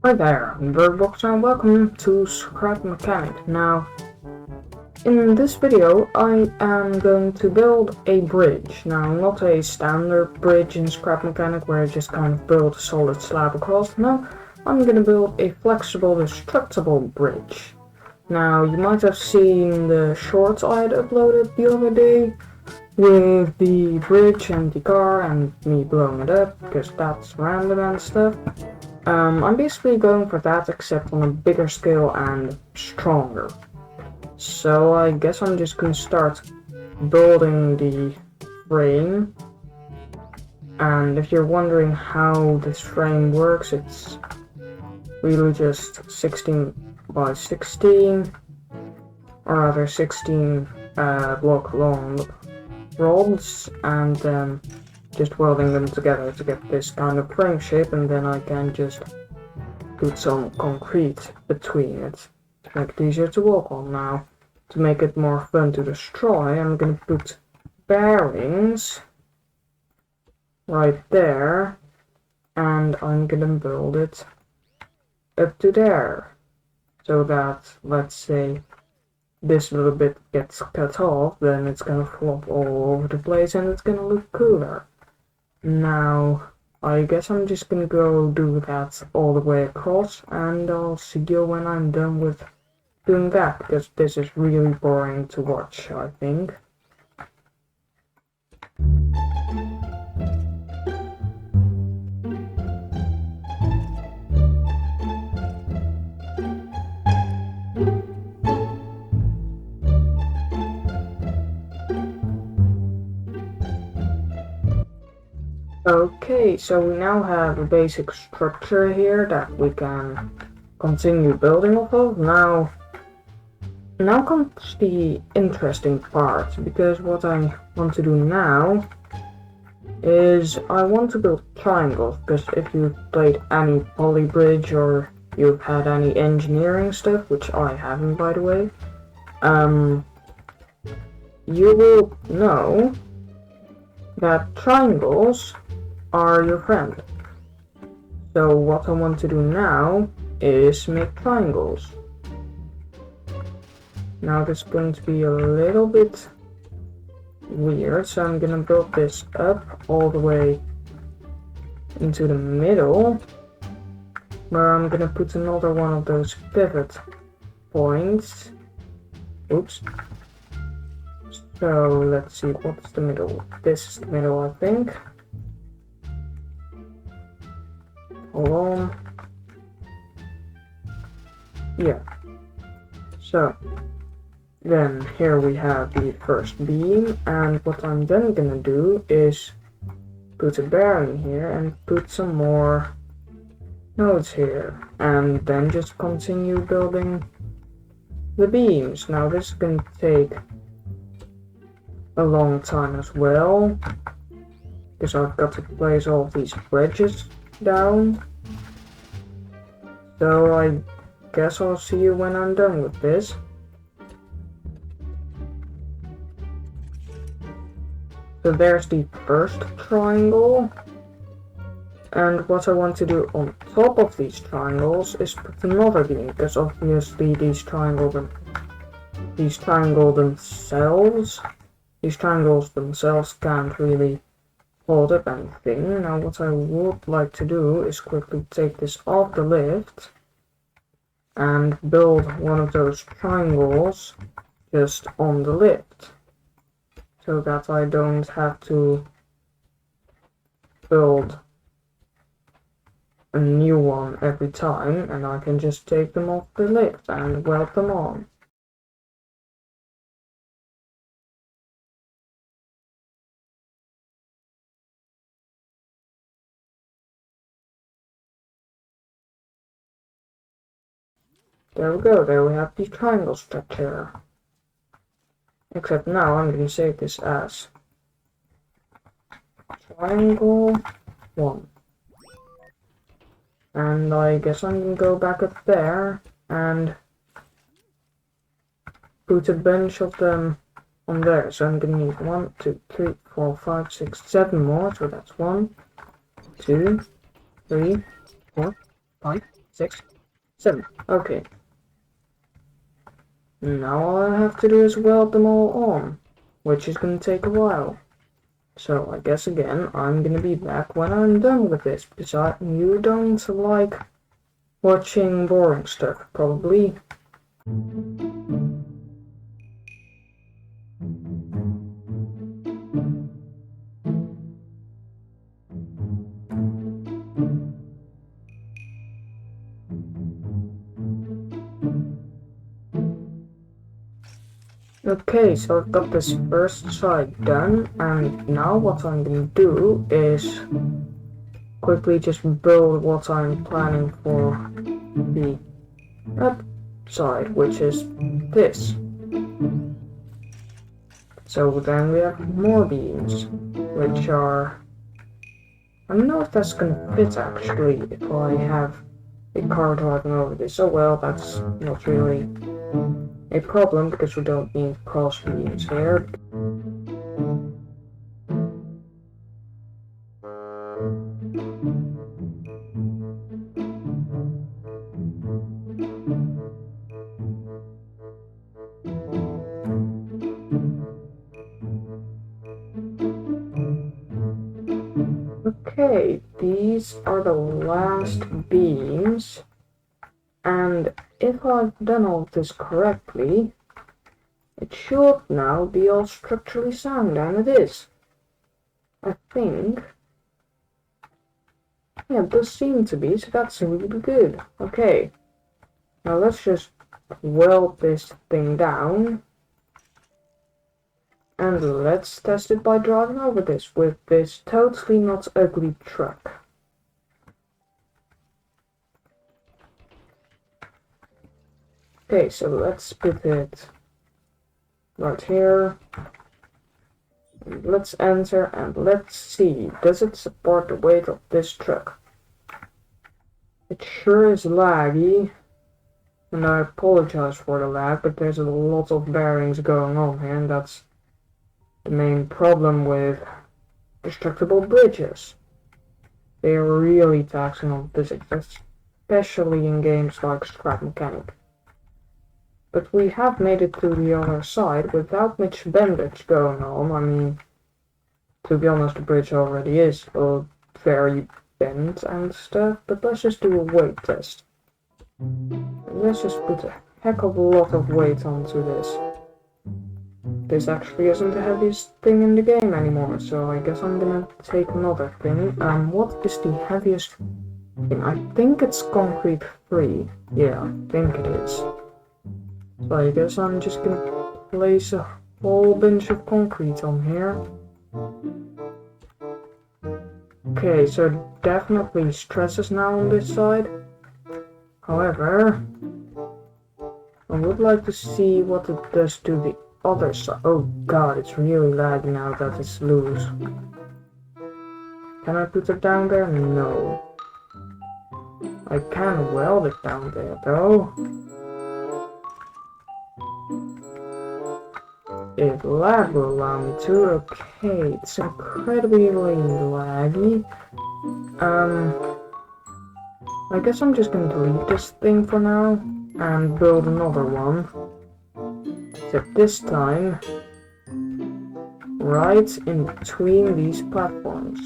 Hi there, I'm Birdbox and welcome to Scrap Mechanic. Now, in this video I am going to build a bridge. Now, not a standard bridge in Scrap Mechanic where I just kind of build a solid slab across. No, I'm going to build a flexible, destructible bridge. Now, you might have seen the shorts I had uploaded the other day with the bridge and the car and me blowing it up, because that's random and stuff. I'm basically going for that, except on a bigger scale and stronger. So I guess I'm just gonna start building the frame. And if you're wondering how this frame works, it's really just 16 by 16, or rather 16 block long rods, and then just welding them together to get this kind of frame shape, and then I can just put some concrete between it to make it easier to walk on. Now, to make it more fun to destroy, I'm gonna put bearings right there, and I'm gonna build it up to there, so that, let's say, this little bit gets cut off, then it's gonna flop all over the place and it's gonna look cooler. Now, I guess I'm just gonna go do that all the way across, and I'll see you when I'm done with doing that, because this is really boring to watch, I think. Okay, so we now have a basic structure here that we can continue building off of. Now comes the interesting part, because what I want to do now is I want to build triangles, because if you've played any poly bridge or you've had any engineering stuff, which I haven't, by the way, you will know that triangles are your friend. So what I want to do now is make triangles. Now this is going to be a little bit weird, so I'm gonna build this up all the way into the middle, where I'm gonna put another one of those pivot points. Oops. So let's see, what's the middle? This is the middle, I think. Hold on. Yeah. So then here we have the first beam, and what I'm then gonna do is put a bearing here and put some more nodes here, and then just continue building the beams. Now this is gonna take a long time as well, because I've got to place all of these wedges down. So I guess I'll see you when I'm done with this. So there's the first triangle, and what I want to do on top of these triangles is put another beam, because obviously these triangles themselves can't really hold up anything. Now what I would like to do is quickly take this off the lift and build one of those triangles just on the lift, so that I don't have to build a new one every time, and I can just take them off the lift and weld them on. There we go, there we have the triangle structure. Except now I'm going to save this as triangle 1. And I guess I'm going to go back up there and put a bunch of them on there. So I'm going to need 1, 2, 3, 4, 5, 6, 7 more. So that's 1, 2, 3, 4, 5, 6, 7. Okay. Now all I have to do is weld them all on, which is going to take a while. So I guess again, I'm going to be back when I'm done with this, because you don't like watching boring stuff, probably. Okay, so I've got this first side done, and now what I'm going to do is quickly just build what I'm planning for the up side, which is this. So then we have more beams, which are... I don't know if that's going to fit actually, if I have a car driving over this. Oh well, that's not really a problem, because we don't need cross beams here. Okay, these are the last beams, and if I've done all of this correctly, it should now be all structurally sound, and it is. I think. Yeah, it does seem to be, so that's really good. Okay, now let's just weld this thing down, and let's test it by driving over this with this totally not ugly truck. Okay, so let's put it right here. Let's enter and let's see, does it support the weight of this truck? It sure is laggy, and I apologize for the lag, but there's a lot of bearings going on here, and that's the main problem with destructible bridges. They are really taxing on physics, especially in games like Scrap Mechanic. But we have made it to the other side without much bendage going on. I mean, to be honest, the bridge already is very bent and stuff, but let's just do a weight test. Let's just put a heck of a lot of weight onto this. This actually isn't the heaviest thing in the game anymore, so I guess I'm gonna take another thing. What is the heaviest thing? I think it's concrete 3. Yeah, I think it is. So I guess I'm just gonna place a whole bunch of concrete on here. Okay, so definitely stresses now on this side. However, I would like to see what it does to the other side. Oh god, it's really laggy now that it's loose. Can I put it down there? No. I can weld it down there though. If lag will allow me to. Okay, it's incredibly laggy. I guess I'm just gonna delete this thing for now and build another one. Except this time, right in between these platforms.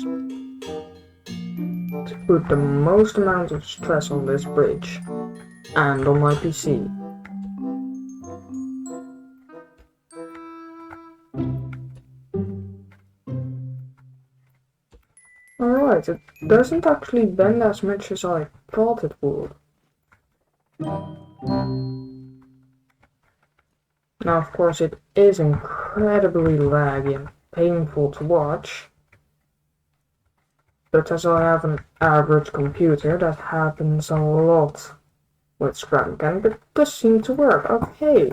To put the most amount of stress on this bridge and on my PC. Alright, it doesn't actually bend as much as I thought it would. Now, of course, it is incredibly laggy and painful to watch. But as I have an average computer, that happens a lot with Scrap Mechanic, but it does seem to work. Okay,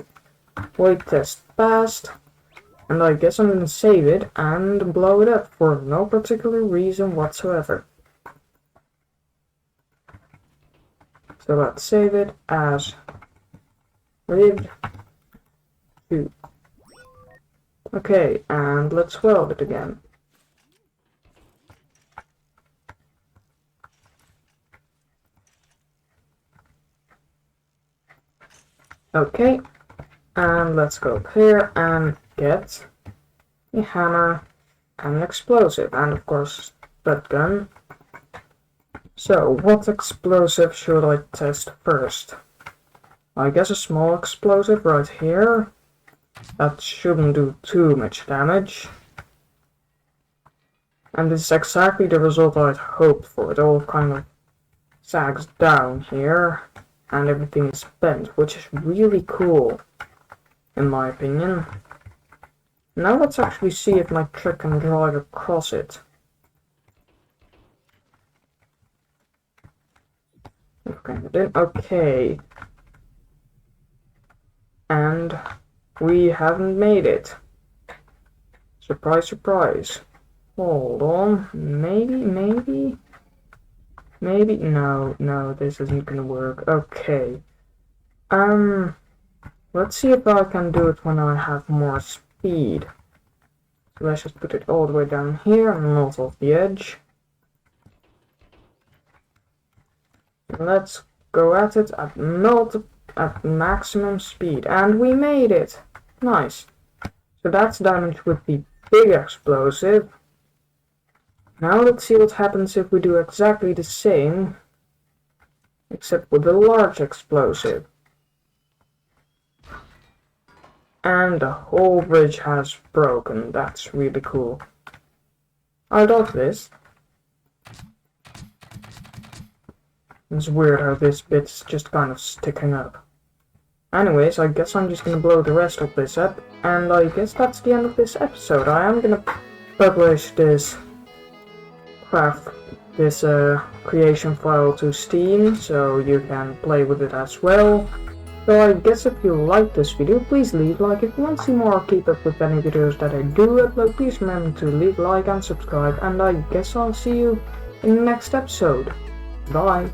weight test passed. And I guess I'm gonna save it and blow it up for no particular reason whatsoever. So let's save it as lib 2. Okay, and let's weld it again. Okay, and let's go up here and get a hammer and an explosive, and of course that gun. So, what explosive should I test first? I guess a small explosive right here. That shouldn't do too much damage. And this is exactly the result I'd hoped for. It all kind of sags down here, and everything is bent, which is really cool, in my opinion. Now let's actually see if my trick can drive across it. Okay. And we haven't made it. Surprise, surprise. Hold on. Maybe. No, this isn't gonna work. Okay. Let's see if I can do it when I have more speed. So let's just put it all the way down here and not off the edge. And let's go at it at maximum speed. And we made it! Nice. So that's damage with the big explosive. Now let's see what happens if we do exactly the same, except with the large explosive. And the whole bridge has broken. That's really cool. I love this. It's weird how this bit's just kind of sticking up. Anyways, I guess I'm just gonna blow the rest of this up, and I guess that's the end of this episode. I am gonna publish this creation file to Steam, so you can play with it as well. So I guess if you like this video, please leave a like. If you want to see more or keep up with any videos that I do upload, please remember to leave a like and subscribe, and I guess I'll see you in the next episode. Bye!